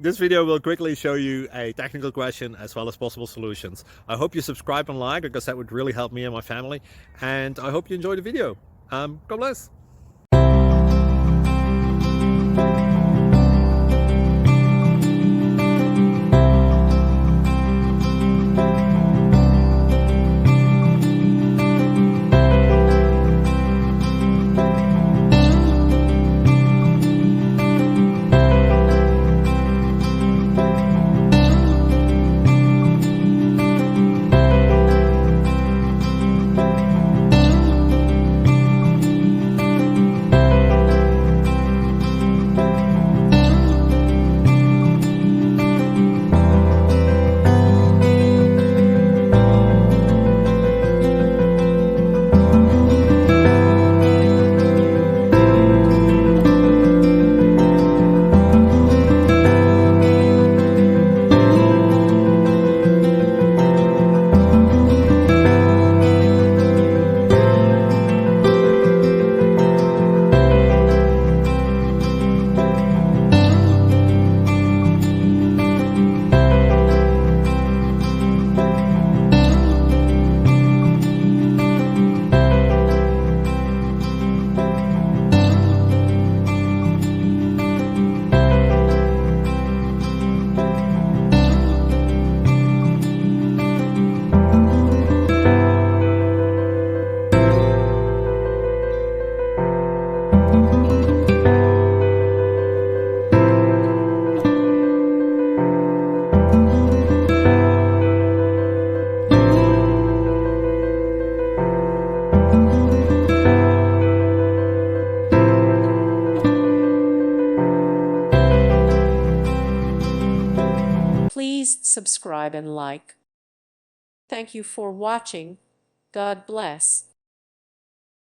This video will quickly show you a technical question as well as possible solutions. I hope you subscribe and like, because that would really help me and my family. And I hope you enjoy the video. God bless. Please subscribe and like. Thank you for watching. God bless.